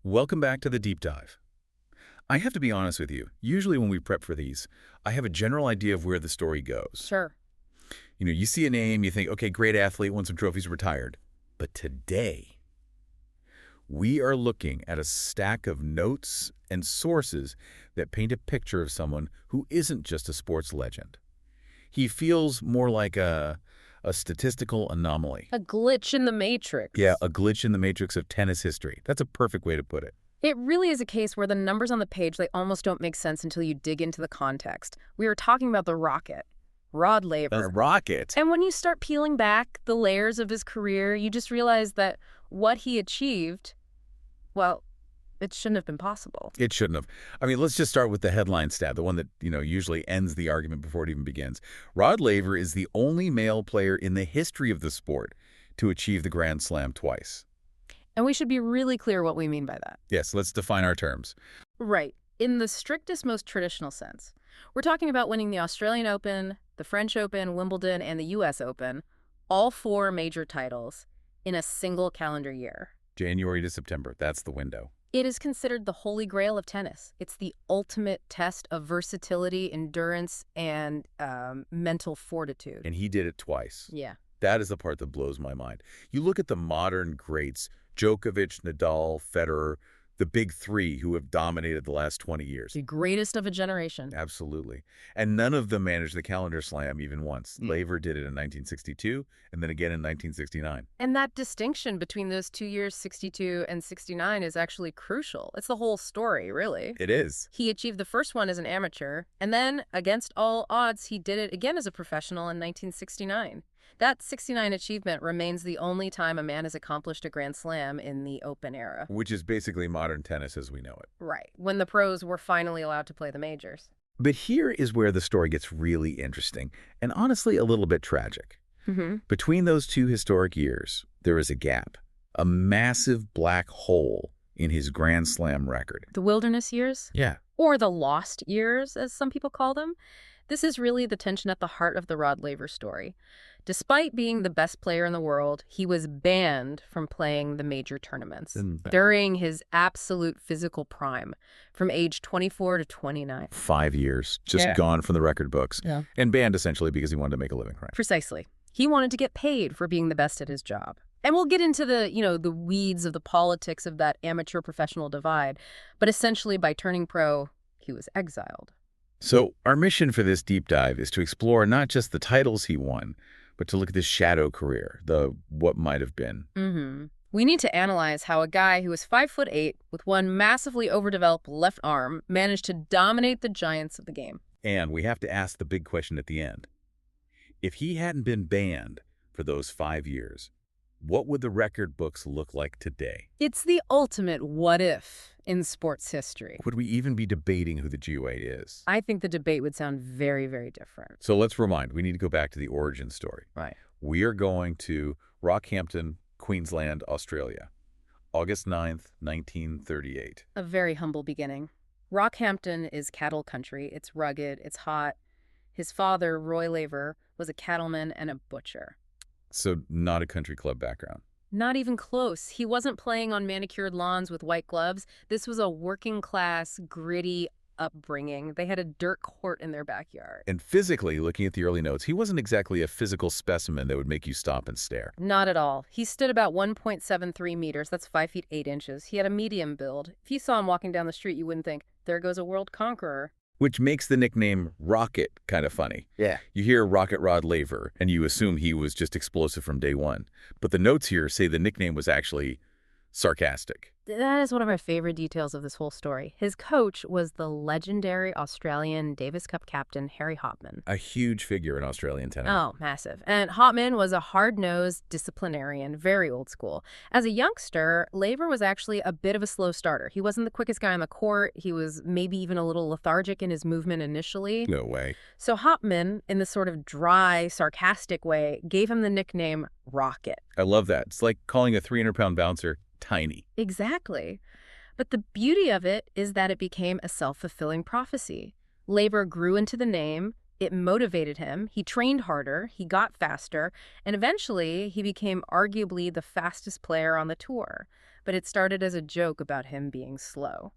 Welcome back to the deep dive. I have to be honest with you. Usually when we prep for these, I have a general idea of where the story goes. Sure. You see a name, you think, okay, great athlete, won some trophies, retired. But today, we are looking at a stack of notes and sources that paint a picture of someone who isn't just a sports legend. He feels more like a statistical anomaly. A glitch in the matrix. Yeah, a glitch in the matrix of tennis history. That's a perfect way to put it. It really is a case where the numbers on the page, they almost don't make sense until you dig into the context. We were talking about the Rocket, Rod Laver. The Rocket. And when you start peeling back the layers of his career, you just realize that what he achieved, well, it shouldn't have been possible. It shouldn't have. I mean, let's just start with the headline stat, the one that, usually ends the argument before it even begins. Rod Laver is the only male player in the history of the sport to achieve the Grand Slam twice. And we should be really clear what we mean by that. Yes, let's define our terms. Right. In the strictest, most traditional sense. We're talking about winning the Australian Open, the French Open, Wimbledon, and the U.S. Open, all 4 major titles, in a single calendar year. January to September, that's the window. It is considered the holy grail of tennis. It's the ultimate test of versatility, endurance, and mental fortitude. And he did it twice. Yeah. That is the part that blows my mind. You look at the modern greats, Djokovic, Nadal, Federer, the big 3 who have dominated the last 20 years. The greatest of a generation. Absolutely. And none of them managed the calendar slam even once. Laver did it in 1962 and then again in 1969. And that distinction between those 2 years, 62 and 69, is actually crucial. It's the whole story, really. It is. He achieved the first one as an amateur, and then, against all odds, he did it again as a professional in 1969. That 69 achievement remains the only time a man has accomplished a Grand Slam in the Open era. Which is basically modern tennis as we know it. Right, when the pros were finally allowed to play the majors. But here is where the story gets really interesting and honestly a little bit tragic. Between those 2 historic years, there is a gap, a massive black hole in his Grand Slam record. The wilderness years? Yeah. Or the lost years, as some people call them. This is really the tension at the heart of the Rod Laver story. Despite being the best player in the world, he was banned from playing the major tournaments during his absolute physical prime, from age 24 to 29. 5 years, just gone from the record books. Yeah. And banned essentially because he wanted to make a living, right? Precisely. He wanted to get paid for being the best at his job. And we'll get into the weeds of the politics of that amateur-professional divide. But essentially, by turning pro, he was exiled. So our mission for this deep dive is to explore not just the titles he won, but to look at this shadow career, the what might have been. We need to analyze how a guy who was 5'8" with one massively overdeveloped left arm managed to dominate the giants of the game. And we have to ask the big question at the end. If he hadn't been banned for those 5 years, what would the record books look like today? It's the ultimate what if in sports history. Would we even be debating who the G8 is? I think the debate would sound very, very different. So let's rewind. We need to go back to the origin story. Right. We are going to Rockhampton, Queensland, Australia, August 9th, 1938. A very humble beginning. Rockhampton is cattle country. It's rugged. It's hot. His father, Roy Laver, was a cattleman and a butcher. So not a country club background. Not even close. He wasn't playing on manicured lawns with white gloves. This was a working-class, gritty upbringing. They had a dirt court in their backyard. And physically, looking at the early notes, he wasn't exactly a physical specimen that would make you stop and stare. Not at all. He stood about 1.73 meters. That's 5 feet 8 inches. He had a medium build. If you saw him walking down the street, you wouldn't think, there goes a world conqueror. Which makes the nickname Rocket kind of funny. Yeah. You hear Rocket Rod Laver, and you assume he was just explosive from day one. But the notes here say the nickname was actually sarcastic. That is one of my favorite details of this whole story. His coach was the legendary Australian Davis Cup captain, Harry Hopman. A huge figure in Australian tennis. Oh, massive. And Hopman was a hard-nosed disciplinarian, very old school. As a youngster, Laver was actually a bit of a slow starter. He wasn't the quickest guy on the court. He was maybe even a little lethargic in his movement initially. No way. So Hopman, in this sort of dry, sarcastic way, gave him the nickname Rocket. I love that. It's like calling a 300-pound bouncer tiny. Exactly. But the beauty of it is that it became a self-fulfilling prophecy. Laver grew into the name, it motivated him, he trained harder, he got faster, and eventually he became arguably the fastest player on the tour. but it started as a joke about him being slow.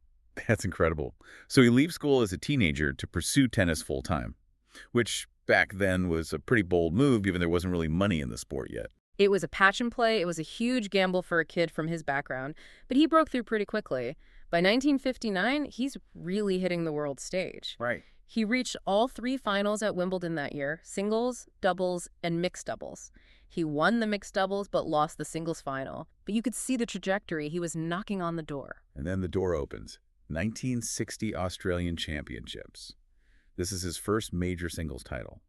That's incredible. So he leaves school as a teenager to pursue tennis full-time, which back then was a pretty bold move given there wasn't really money in the sport yet. It was a passion play, it was a huge gamble for a kid from his background, but he broke through pretty quickly. By 1959, he's really hitting the world stage. Right. He reached all 3 finals at Wimbledon that year, singles, doubles, and mixed doubles. He won the mixed doubles but lost the singles final. But you could see the trajectory. He was knocking on the door. And then the door opens. 1960 Australian Championships. This is his first major singles title.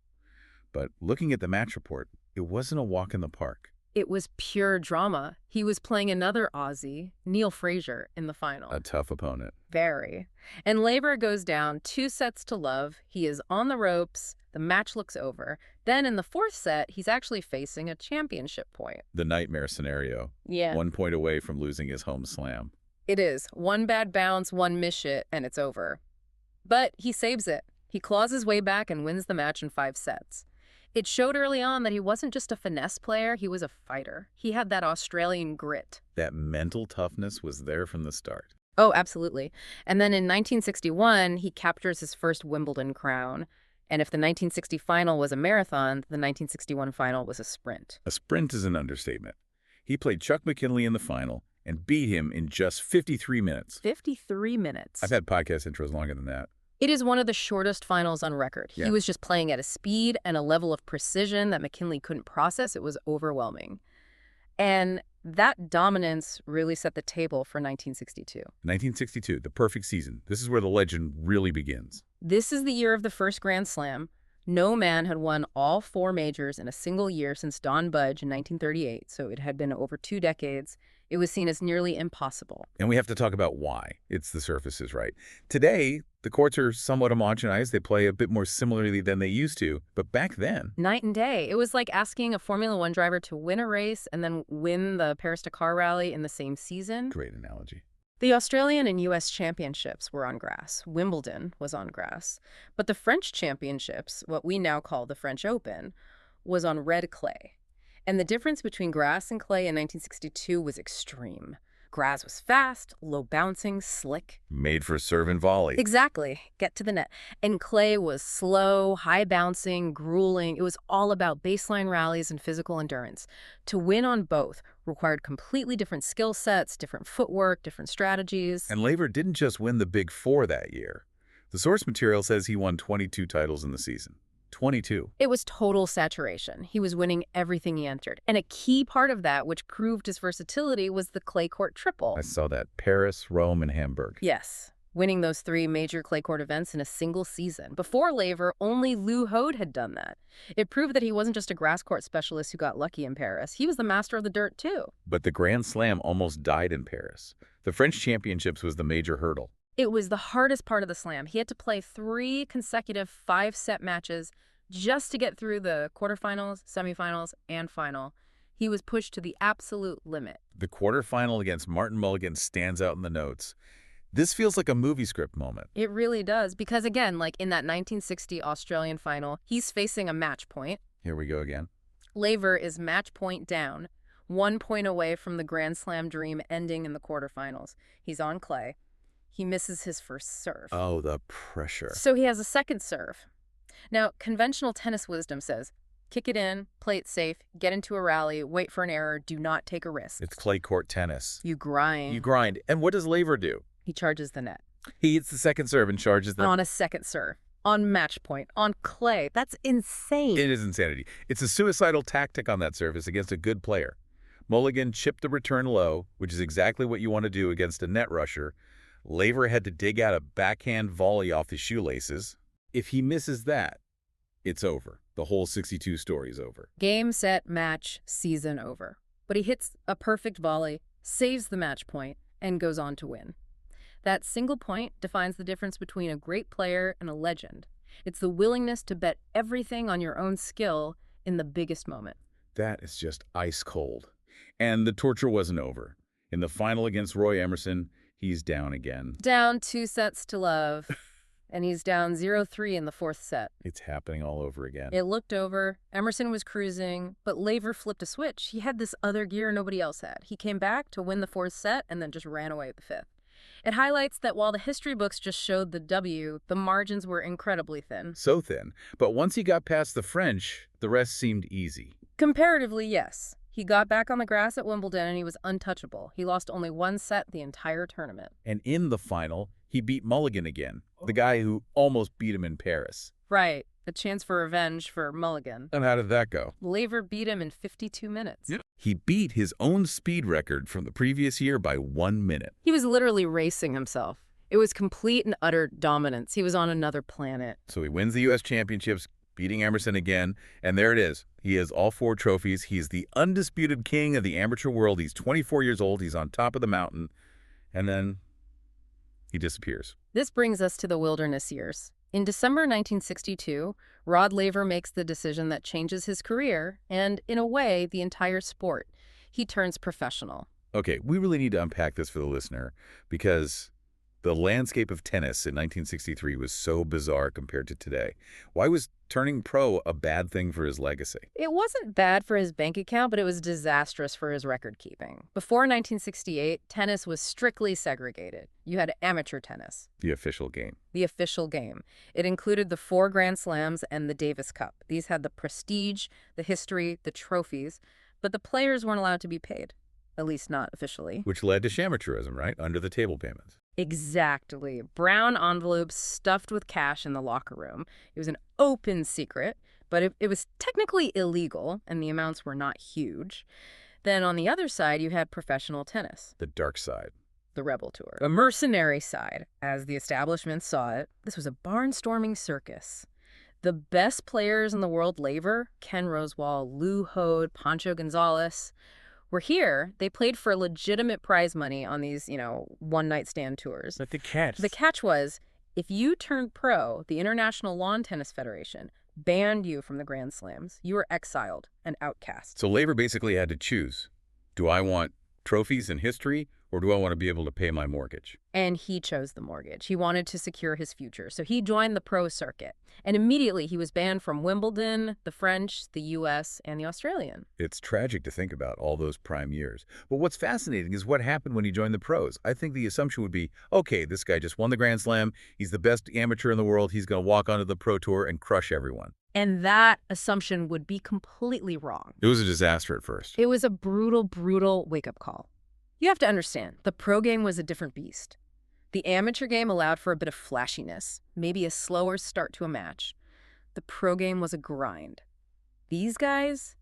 But looking at the match report, it wasn't a walk in the park. It was pure drama. He was playing another Aussie, Neil Fraser, in the final. A tough opponent. Very. And Laver goes down 2-0. He is on the ropes. The match looks over. Then in the 4th set, he's actually facing a championship point. The nightmare scenario. Yeah. 1 point away from losing his home slam. It is. 1 bad bounce, 1 miss hit, and it's over. But he saves it. He claws his way back and wins the match in 5 sets. It showed early on that he wasn't just a finesse player, he was a fighter. He had that Australian grit. That mental toughness was there from the start. Oh, absolutely. And then in 1961, he captures his first Wimbledon crown. And if the 1960 final was a marathon, the 1961 final was a sprint. A sprint is an understatement. He played Chuck McKinley in the final and beat him in just 53 minutes. 53 minutes. I've had podcast intros longer than that. It is one of the shortest finals on record. Yeah. He was just playing at a speed and a level of precision that McKinley couldn't process. It was overwhelming. And that dominance really set the table for 1962. 1962, the perfect season. This is where the legend really begins. This is the year of the first Grand Slam. No man had won all 4 majors in a single year since Don Budge in 1938, so it had been over 2 decades. It was seen as nearly impossible. And we have to talk about why. It's the surfaces, right? Today, the courts are somewhat homogenized. They play a bit more similarly than they used to. But back then... Night and day. It was like asking a Formula One driver to win a race and then win the Paris-Dakar rally in the same season. Great analogy. The Australian and U.S. championships were on grass. Wimbledon was on grass. But the French championships, what we now call the French Open, was on red clay. And the difference between grass and clay in 1962 was extreme. Grass was fast, low bouncing, slick. Made for serve and volley. Exactly. Get to the net. And clay was slow, high bouncing, grueling. It was all about baseline rallies and physical endurance. To win on both required completely different skill sets, different footwork, different strategies. And Laver didn't just win the Big Four that year. The source material says he won 22 titles in the season. 22. It was total saturation. He was winning everything he entered. And a key part of that, which proved his versatility, was the clay court triple. I saw that. Paris, Rome, and Hamburg. Yes. Winning those 3 major clay court events in a single season. Before Laver, only Lou Hode had done that. It proved that he wasn't just a grass court specialist who got lucky in Paris. He was the master of the dirt, too. But the Grand Slam almost died in Paris. The French Championships was the major hurdle. It was the hardest part of the slam. He had to play 3 consecutive 5-set matches just to get through the quarterfinals, semifinals, and final. He was pushed to the absolute limit. The quarterfinal against Martin Mulligan stands out in the notes. This feels like a movie script moment. It really does, because again, like in that 1960 Australian final, he's facing a match point. Here we go again. Laver is match point down, 1 point away from the Grand Slam dream ending in the quarterfinals. He's on clay. He misses his first serve. Oh, the pressure. So he has a second serve. Now, conventional tennis wisdom says, kick it in, play it safe, get into a rally, wait for an error, do not take a risk. It's clay court tennis. You grind. You grind. And what does Laver do? He charges the net. He hits the second serve and charges the... On a second serve. On match point. On clay. That's insane. It is insanity. It's a suicidal tactic on that surface against a good player. Mulligan chipped the return low, which is exactly what you want to do against a net rusher. Laver had to dig out a backhand volley off his shoelaces. If he misses that, it's over. The whole 62 story is over. Game, set, match, season over. But he hits a perfect volley, saves the match point, and goes on to win. That single point defines the difference between a great player and a legend. It's the willingness to bet everything on your own skill in the biggest moment. That is just ice cold. And the torture wasn't over. In the final against Roy Emerson, he's down again. Down 2-0. and he's down 0-3 in the fourth set. It's happening all over again. It looked over. Emerson was cruising, but Laver flipped a switch. He had this other gear nobody else had. He came back to win the fourth set and then just ran away with the fifth. It highlights that while the history books just showed the W, the margins were incredibly thin. So thin. But once he got past the French, the rest seemed easy. Comparatively, yes. He got back on the grass at Wimbledon and he was untouchable. He lost only one set the entire tournament. And in the final, he beat Mulligan again, the guy who almost beat him in Paris. Right. A chance for revenge for Mulligan. And how did that go? Laver beat him in 52 minutes. Yeah. He beat his own speed record from the previous year by 1 minute. He was literally racing himself. It was complete and utter dominance. He was on another planet. So he wins the U.S. Championships, beating Emerson again, and there it is. He has all 4 trophies. He's the undisputed king of the amateur world. He's 24 years old. He's on top of the mountain. And then he disappears. This brings us to the wilderness years. In December 1962, Rod Laver makes the decision that changes his career and, in a way, the entire sport. He turns professional. Okay, we really need to unpack this for the listener because the landscape of tennis in 1963 was so bizarre compared to today. Why was turning pro a bad thing for his legacy? It wasn't bad for his bank account, but it was disastrous for his record keeping. Before 1968, tennis was strictly segregated. You had amateur tennis, The official game. the official game. It included the 4 Grand Slams and the Davis Cup. These had the prestige, the history, the trophies, but the players weren't allowed to be paid, at least not officially. Which led to shamateurism, right? Under the table payments. Exactly. Brown envelopes stuffed with cash in the locker room. It was an open secret, but it was technically illegal, and the amounts were not huge. Then on the other side, you had professional tennis. The dark side. The rebel tour. The mercenary side, as the establishment saw it. This was a barnstorming circus. The best players in the world, Laver, Ken Rosewall, Lou Hode, Pancho Gonzalez, were here. They played for legitimate prize money on these, one-night stand tours. But the catch. The catch was, if you turned pro, the International Lawn Tennis Federation banned you from the Grand Slams. You were exiled and outcast. So Laver basically had to choose. Do I want trophies and history, or do I want to be able to pay my mortgage? And he chose the mortgage. He wanted to secure his future. So he joined the pro circuit. And immediately he was banned from Wimbledon, the French, the U.S., and the Australian. It's tragic to think about all those prime years. But what's fascinating is what happened when he joined the pros. I think the assumption would be, okay, this guy just won the Grand Slam. He's the best amateur in the world. He's going to walk onto the pro tour and crush everyone. And that assumption would be completely wrong. It was a disaster at first. It was a brutal, brutal wake-up call. You have to understand, the pro game was a different beast. The amateur game allowed for a bit of flashiness, maybe a slower start to a match. The pro game was a grind. These guys,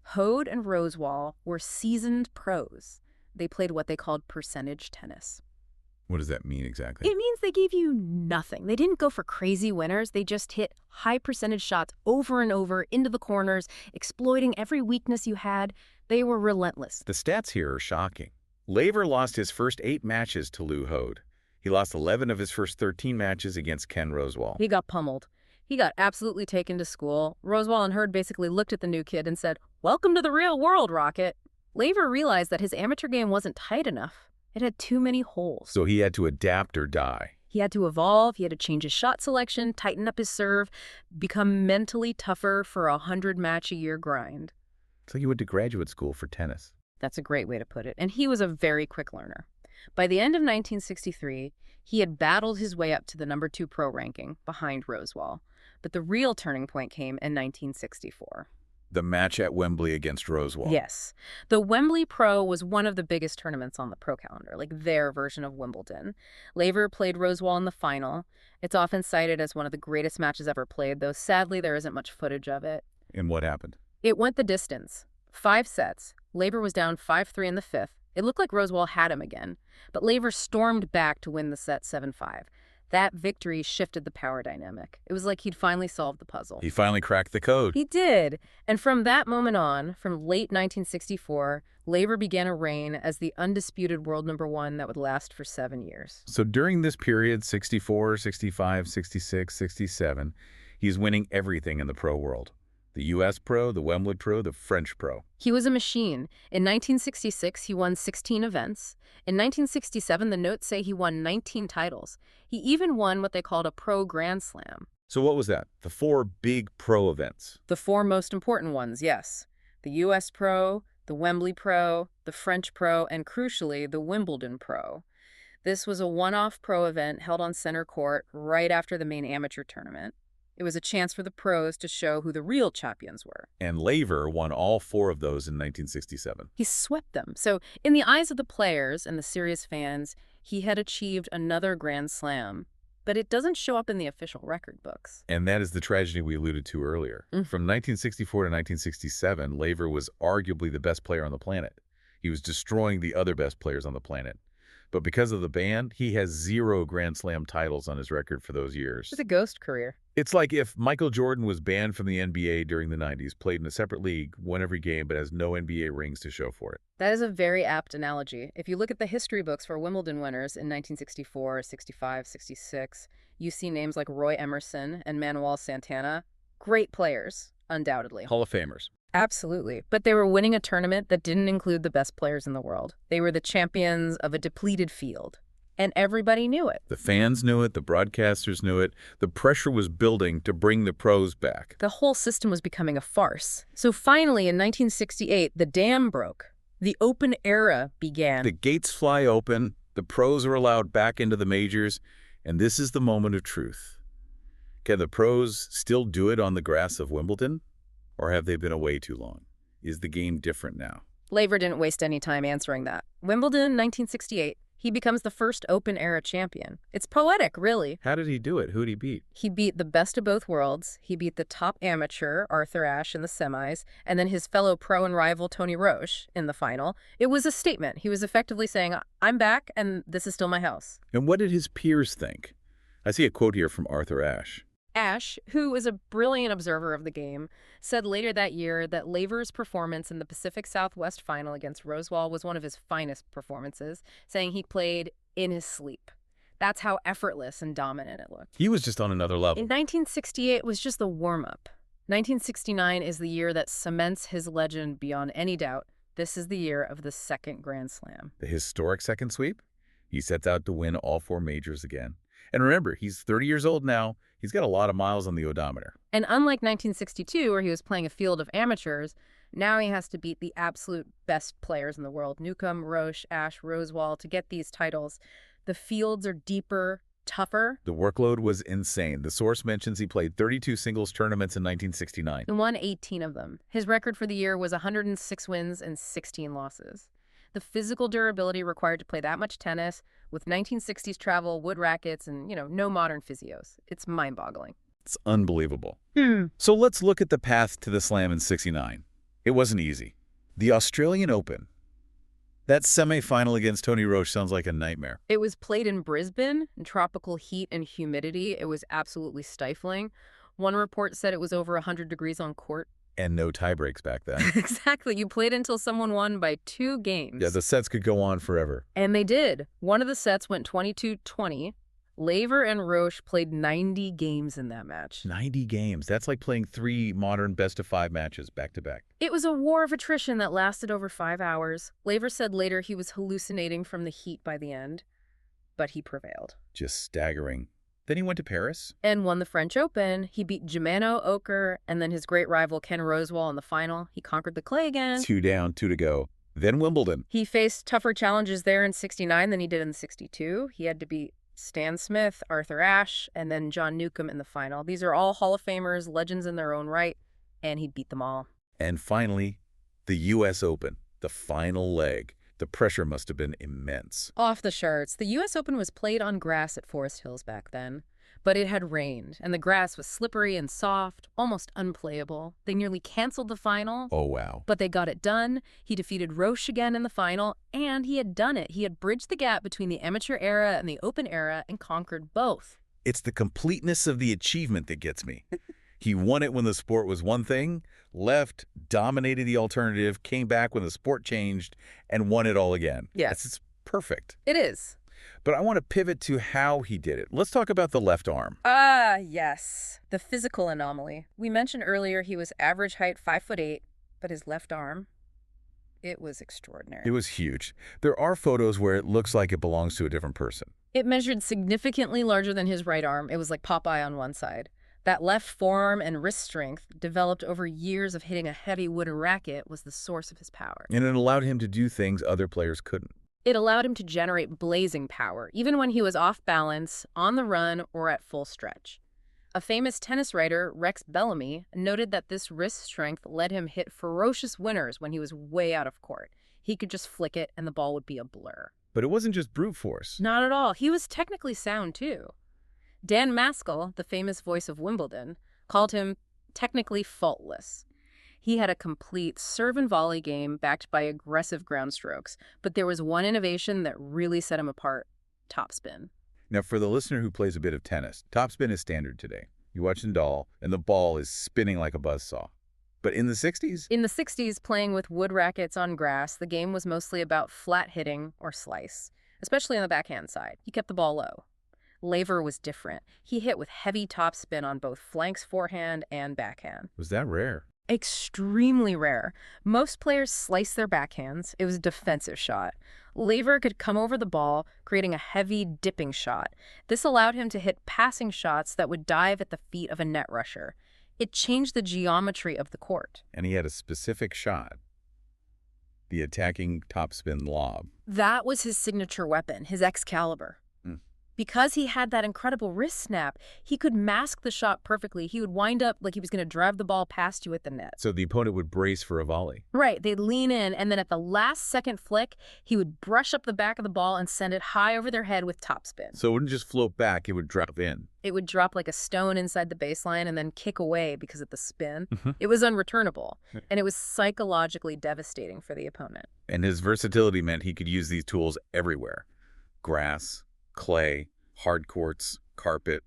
Hode and Rosewall, were seasoned pros. They played what they called percentage tennis. What does that mean exactly? It means they gave you nothing. They didn't go for crazy winners. They just hit high percentage shots over and over into the corners, exploiting every weakness you had. They were relentless. The stats here are shocking. Laver lost his first 8 matches to Lou Hode. He lost 11 of his first 13 matches against Ken Rosewall. He got pummeled. He got absolutely taken to school. Rosewall and Hode basically looked at the new kid and said, "Welcome to the real world, Rocket." Laver realized that his amateur game wasn't tight enough. It had too many holes. So he had to adapt or die. He had to evolve. He had to change his shot selection, tighten up his serve, become mentally tougher for a 100-match-a-year grind. So he went to graduate school for tennis. That's a great way to put it. And he was a very quick learner. By the end of 1963, he had battled his way up to the number 2 pro ranking behind Rosewall. But the real turning point came in 1964. The match at Wembley against Rosewall. Yes. The Wembley Pro was one of the biggest tournaments on the pro calendar, like their version of Wimbledon. Laver played Rosewall in the final. It's often cited as one of the greatest matches ever played, though sadly there isn't much footage of it. And what happened? It went the distance. 5 sets. Laver was down 5-3 in the 5th. It looked like Rosewall had him again, but Laver stormed back to win the set 7-5. That victory shifted the power dynamic. It was like he'd finally solved the puzzle. He finally cracked the code. He did. And from that moment on, from late 1964, Laver began a reign as the undisputed world number 1 that would last for 7 years. So during this period, 64, 65, 66, 67, he's winning everything in the pro world. The U.S. Pro, the Wembley Pro, the French Pro. He was a machine. In 1966, he won 16 events. In 1967, the notes say he won 19 titles. He even won what they called a Pro Grand Slam. So what was that? The 4 big pro events. The 4 most important ones, yes. The U.S. Pro, the Wembley Pro, the French Pro, and crucially, the Wimbledon Pro. This was a one-off pro event held on center court right after the main amateur tournament. It was a chance for the pros to show who the real champions were. And Laver won all 4 of those in 1967. He swept them. So in the eyes of the players and the serious fans, he had achieved another Grand Slam. But it doesn't show up in the official record books. And that is the tragedy we alluded to earlier. From 1964 to 1967, Laver was arguably the best player on the planet. He was destroying the other best players on the planet. But because of the ban, he has 0 Grand Slam titles on his record for those years. It's a ghost career. It's like if Michael Jordan was banned from the NBA during the 90s, played in a separate league, won every game, but has no NBA rings to show for it. That is a very apt analogy. If you look at the history books for Wimbledon winners in 1964, 65, 66, you see names like Roy Emerson and Manuel Santana. Great players, undoubtedly. Hall of Famers. Absolutely. But they were winning a tournament that didn't include the best players in the world. They were the champions of a depleted field. And everybody knew it. The fans knew it. The broadcasters knew it. The pressure was building to bring the pros back. The whole system was becoming a farce. So finally, in 1968, the dam broke. The open era began. The gates fly open. The pros are allowed back into the majors. And this is the moment of truth. Can the pros still do it on the grass of Wimbledon? Or have they been away too long? Is the game different now? Laver didn't waste any time answering that. Wimbledon, 1968, he becomes the first open-era champion. It's poetic, really. How did he do it? Who'd he beat? He beat the best of both worlds. He beat the top amateur, Arthur Ashe, in the semis, and then his fellow pro and rival, Tony Roche, in the final. It was a statement. He was effectively saying, I'm back, and this is still my house. And what did his peers think? I see a quote here from Arthur Ashe. Ashe, who is a brilliant observer of the game, said later that year that Laver's performance in the Pacific Southwest final against Rosewall was one of his finest performances, saying he played in his sleep. That's how effortless and dominant it looked. He was just on another level. In 1968 was just the warm-up. 1969 is the year that cements his legend beyond any doubt. This is the year of the second Grand Slam. The historic second sweep? He sets out to win all 4 majors again. And remember, he's 30 years old now. He's got a lot of miles on the odometer. And unlike 1962, where he was playing a field of amateurs, now he has to beat the absolute best players in the world, Newcomb, Roche, Ashe, Rosewall, to get these titles. The fields are deeper, tougher. The workload was insane. The source mentions he played 32 singles tournaments in 1969. And won 18 of them. His record for the year was 106 wins and 16 losses. The physical durability required to play that much tennis with 1960s travel, wood rackets, and, no modern physios. It's mind-boggling. It's unbelievable. So let's look at the path to the Slam in '69. It wasn't easy. The Australian Open. That semifinal against Tony Roche sounds like a nightmare. It was played in Brisbane, in tropical heat and humidity. It was absolutely stifling. One report said it was over 100 degrees on court. And no tiebreaks back then. Exactly. You played until someone won by 2 games. Yeah, the sets could go on forever. And they did. One of the sets went 22-20. Laver and Roche played 90 games in that match. 90 games. That's like playing 3 modern best-of-5 matches back-to-back. It was a war of attrition that lasted over 5 hours. Laver said later he was hallucinating from the heat by the end, but he prevailed. Just staggering. Then he went to Paris. And won the French Open. He beat Jimeno Oker and then his great rival Ken Rosewall in the final. He conquered the clay again. 2 down, 2 to go. Then Wimbledon. He faced tougher challenges there in '69 than he did in '62. He had to beat Stan Smith, Arthur Ashe, and then John Newcomb in the final. These are all Hall of Famers, legends in their own right, and he beat them all. And finally, the U.S. Open, the final leg. The pressure must have been immense. Off the charts. The U.S. Open was played on grass at Forest Hills back then, but it had rained, and the grass was slippery and soft, almost unplayable. They nearly canceled the final. Oh, wow. But they got it done. He defeated Roche again in the final, and he had done it. He had bridged the gap between the amateur era and the open era and conquered both. It's the completeness of the achievement that gets me. He won it when the sport was one thing, left, dominated the alternative, came back when the sport changed, and won it all again. Yes. It's perfect. It is. But I want to pivot to how he did it. Let's talk about the left arm. Ah, yes. The physical anomaly. We mentioned earlier he was average height 5'8", but his left arm, it was extraordinary. It was huge. There are photos where it looks like it belongs to a different person. It measured significantly larger than his right arm. It was like Popeye on one side. That left forearm and wrist strength, developed over years of hitting a heavy wooden racket, was the source of his power. And it allowed him to do things other players couldn't. It allowed him to generate blazing power, even when he was off balance, on the run, or at full stretch. A famous tennis writer, Rex Bellamy, noted that this wrist strength let him hit ferocious winners when he was way out of court. He could just flick it and the ball would be a blur. But it wasn't just brute force. Not at all. He was technically sound, too. Dan Maskell, the famous voice of Wimbledon, called him technically faultless. He had a complete serve and volley game backed by aggressive ground strokes, but there was one innovation that really set him apart: topspin. Now, for the listener who plays a bit of tennis, topspin is standard today. You watch Nadal, and the ball is spinning like a buzzsaw. But in the 60s? In the 60s, playing with wood rackets on grass, the game was mostly about flat hitting or slice, especially on the backhand side. He kept the ball low. Laver was different. He hit with heavy topspin on both flanks, forehand, and backhand. Was that rare? Extremely rare. Most players slice their backhands. It was a defensive shot. Laver could come over the ball, creating a heavy, dipping shot. This allowed him to hit passing shots that would dive at the feet of a net rusher. It changed the geometry of the court. And he had a specific shot. The attacking topspin lob. That was his signature weapon, his Excalibur. Because he had that incredible wrist snap, he could mask the shot perfectly. He would wind up like he was going to drive the ball past you at the net. So the opponent would brace for a volley. Right. They'd lean in, and then at the last second flick, he would brush up the back of the ball and send it high over their head with topspin. So it wouldn't just float back, it would drop in. It would drop like a stone inside the baseline and then kick away because of the spin. It was unreturnable, and it was psychologically devastating for the opponent. And his versatility meant he could use these tools everywhere. Grass, clay, hard courts, carpet,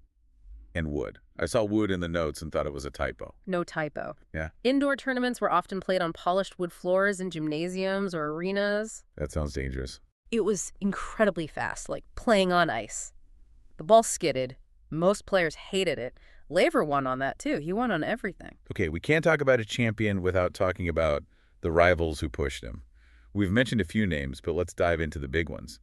and wood. I saw wood in the notes and thought it was a typo. No typo. Yeah. Indoor tournaments were often played on polished wood floors in gymnasiums or arenas. That sounds dangerous. It was incredibly fast, like playing on ice. The ball skidded. Most players hated it. Laver won on that, too. He won on everything. Okay, we can't talk about a champion without talking about the rivals who pushed him. We've mentioned a few names, but let's dive into the big ones.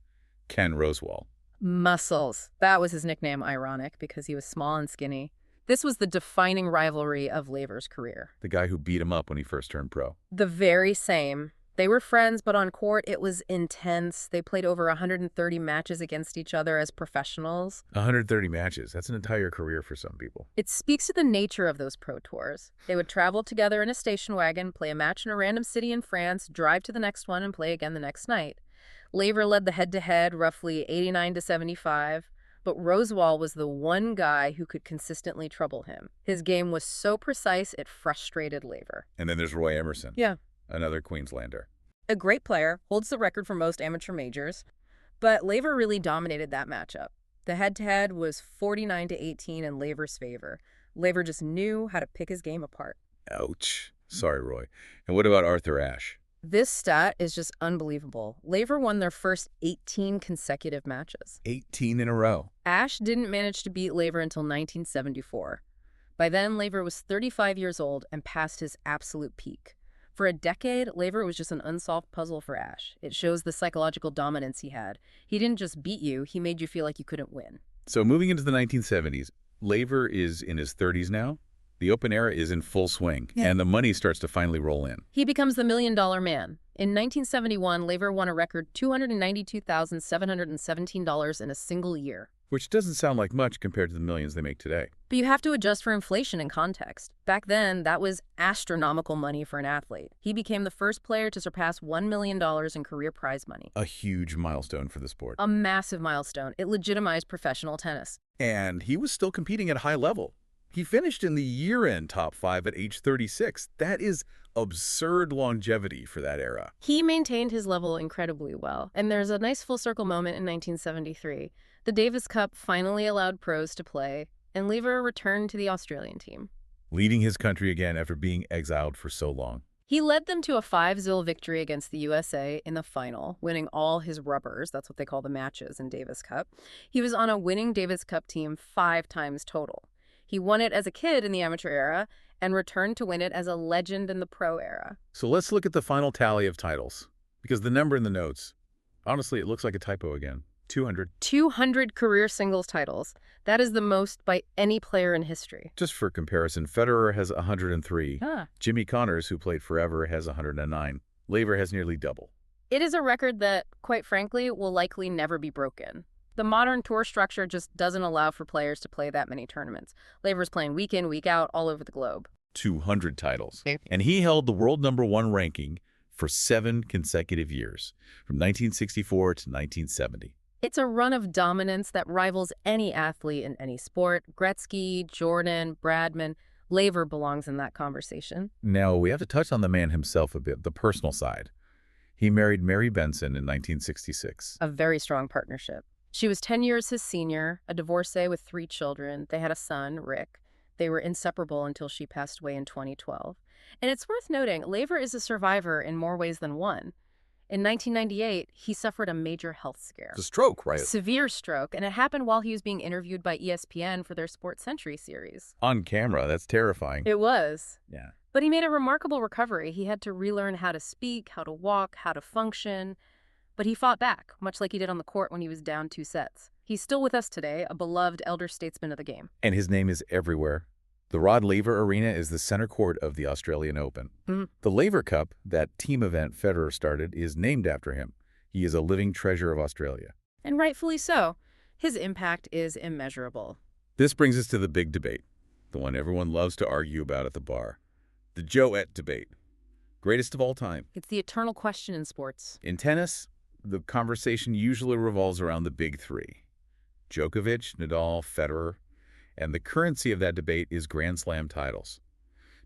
Ken Rosewall. Muscles. That was his nickname, ironic, because he was small and skinny. This was the defining rivalry of Laver's career. The guy who beat him up when he first turned pro. The very same. They were friends, but on court, it was intense. They played over 130 matches against each other as professionals. 130 matches. That's an entire career for some people. It speaks to the nature of those pro tours. They would travel together in a station wagon, play a match in a random city in France, drive to the next one, and play again the next night. Laver led the head-to-head roughly 89-75, but Rosewall was the one guy who could consistently trouble him. His game was so precise, it frustrated Laver. And then there's Roy Emerson. Yeah. Another Queenslander. A great player, holds the record for most amateur majors, but Laver really dominated that matchup. The head-to-head was 49-18 in Laver's favor. Laver just knew how to pick his game apart. Ouch. Sorry, Roy. And what about Arthur Ashe? This stat is just unbelievable. Laver won their first 18 consecutive matches. 18 in a row. Ashe didn't manage to beat Laver until 1974. By then, Laver was 35 years old and past his absolute peak. For a decade, Laver was just an unsolved puzzle for Ashe. It shows the psychological dominance he had. He didn't just beat you, he made you feel like you couldn't win. So moving into the 1970s, Laver is in his 30s now. The open era is in full swing, and the money starts to finally roll in. He becomes the $1 Million Man. In 1971, Laver won a record $292,717 in a single year. Which doesn't sound like much compared to the millions they make today. But you have to adjust for inflation and context. Back then, that was astronomical money for an athlete. He became the first player to surpass $1 million in career prize money. A huge milestone for the sport. A massive milestone. It legitimized professional tennis. And he was still competing at a high level. He finished in the year-end top 5 at age 36. That is absurd longevity for that era. He maintained his level incredibly well. And there's a nice full circle moment in 1973. The Davis Cup finally allowed pros to play, and Laver returned to the Australian team. Leading his country again after being exiled for so long. He led them to a 5-0 victory against the USA in the final, winning all his rubbers. That's what they call the matches in Davis Cup. He was on a winning Davis Cup team 5 times total. He won it as a kid in the amateur era and returned to win it as a legend in the pro era. So let's look at the final tally of titles, because the number in the notes, honestly, it looks like a typo again. 200. 200 career singles titles. That is the most by any player in history. Just for comparison, Federer has 103. Ah. Jimmy Connors, who played forever, has 109. Laver has nearly double. It is a record that, quite frankly, will likely never be broken. The modern tour structure just doesn't allow for players to play that many tournaments. Laver's playing week in, week out, all over the globe. 200 titles. And he held the world #1 ranking for 7 consecutive years, from 1964 to 1970. It's a run of dominance that rivals any athlete in any sport. Gretzky, Jordan, Bradman, Laver belongs in that conversation. Now, we have to touch on the man himself a bit, the personal side. He married Mary Benson in 1966. A very strong partnership. She was 10 years his senior, a divorcee with 3 children. They had a son, Rick. They were inseparable until she passed away in 2012. And it's worth noting, Laver is a survivor in more ways than one. In 1998, he suffered a major health scare. It's a stroke, right? Severe stroke, and it happened while he was being interviewed by ESPN for their Sports Century series. On camera, that's terrifying. It was. Yeah. But he made a remarkable recovery. He had to relearn how to speak, how to walk, how to function. But he fought back, much like he did on the court when he was down 2 sets. He's still with us today, a beloved elder statesman of the game. And his name is everywhere. The Rod Laver Arena is the center court of the Australian Open. The Laver Cup, that team event Federer started, is named after him. He is a living treasure of Australia. And rightfully so. His impact is immeasurable. This brings us to the big debate, the one everyone loves to argue about at the bar. The Joet debate. Greatest of all time. It's the eternal question in sports. In tennis, the conversation usually revolves around the big 3. Djokovic, Nadal, Federer. And the currency of that debate is Grand Slam titles.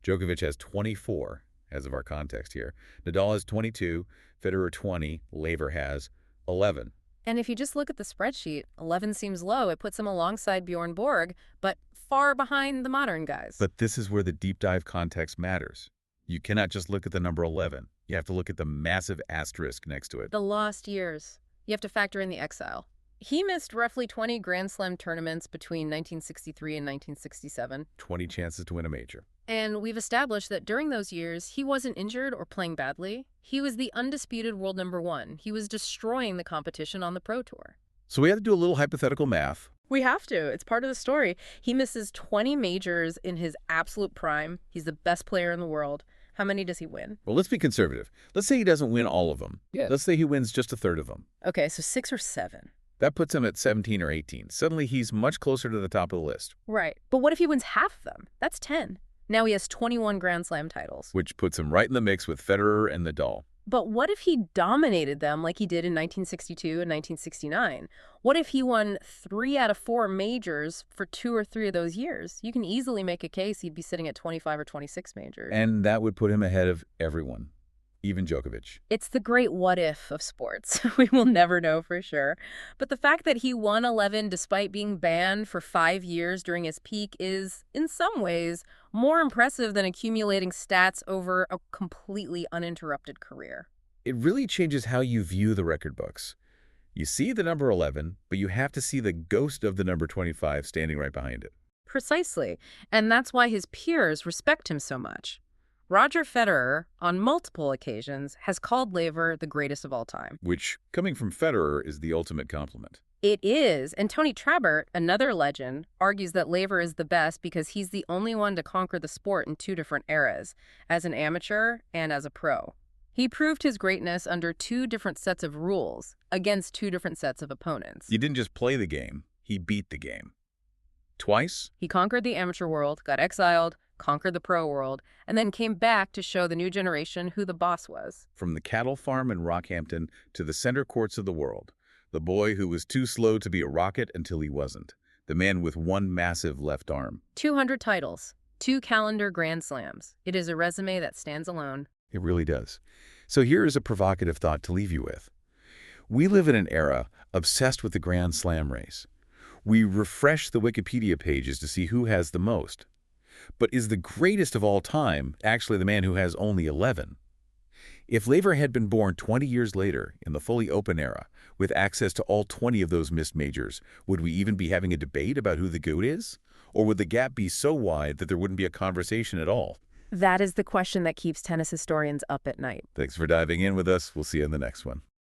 Djokovic has 24, as of our context here. Nadal has 22, Federer 20, Laver has 11. And if you just look at the spreadsheet, 11 seems low. It puts him alongside Bjorn Borg, but far behind the modern guys. But this is where the deep dive context matters. You cannot just look at the number 11. You have to look at the massive asterisk next to it. The lost years. You have to factor in the exile. He missed roughly 20 Grand Slam tournaments between 1963 and 1967. 20 chances to win a major. And we've established that during those years, he wasn't injured or playing badly. He was the undisputed world #1. He was destroying the competition on the Pro Tour. So we have to do a little hypothetical math. We have to. It's part of the story. He misses 20 majors in his absolute prime. He's the best player in the world. How many does he win? Well, let's be conservative. Let's say he doesn't win all of them. Yeah. Let's say he wins just a third of them. Okay, so 6 or 7. That puts him at 17 or 18. Suddenly, he's much closer to the top of the list. Right. But what if he wins half of them? That's 10. Now he has 21 Grand Slam titles. Which puts him right in the mix with Federer and Nadal. But what if he dominated them like he did in 1962 and 1969? What if he won 3 out of 4 majors for 2 or 3 of those years? You can easily make a case he'd be sitting at 25 or 26 majors. And that would put him ahead of everyone, even Djokovic. It's the great what if of sports. We will never know for sure. But the fact that he won 11 despite being banned for 5 years during his peak is, in some ways, more impressive than accumulating stats over a completely uninterrupted career. It really changes how you view the record books. You see the number 11, but you have to see the ghost of the number 25 standing right behind it. Precisely. And that's why his peers respect him so much. Roger Federer, on multiple occasions, has called Laver the greatest of all time. Which, coming from Federer, is the ultimate compliment. It is, and Tony Trabert, another legend, argues that Laver is the best because he's the only one to conquer the sport in 2 different eras, as an amateur and as a pro. He proved his greatness under 2 different sets of rules, against 2 different sets of opponents. He didn't just play the game, he beat the game. Twice? He conquered the amateur world, got exiled, conquered the pro world, and then came back to show the new generation who the boss was. From the cattle farm in Rockhampton to the center courts of the world, the boy who was too slow to be a rocket until he wasn't, the man with one massive left arm. 200 titles, 2 calendar Grand Slams. It is a resume that stands alone. It really does. So here is a provocative thought to leave you with. We live in an era obsessed with the Grand Slam race. We refresh the Wikipedia pages to see who has the most. But is the greatest of all time actually the man who has only 11? If Laver had been born 20 years later, in the fully open era, with access to all 20 of those missed majors, would we even be having a debate about who the GOAT is? Or would the gap be so wide that there wouldn't be a conversation at all? That is the question that keeps tennis historians up at night. Thanks for diving in with us. We'll see you in the next one.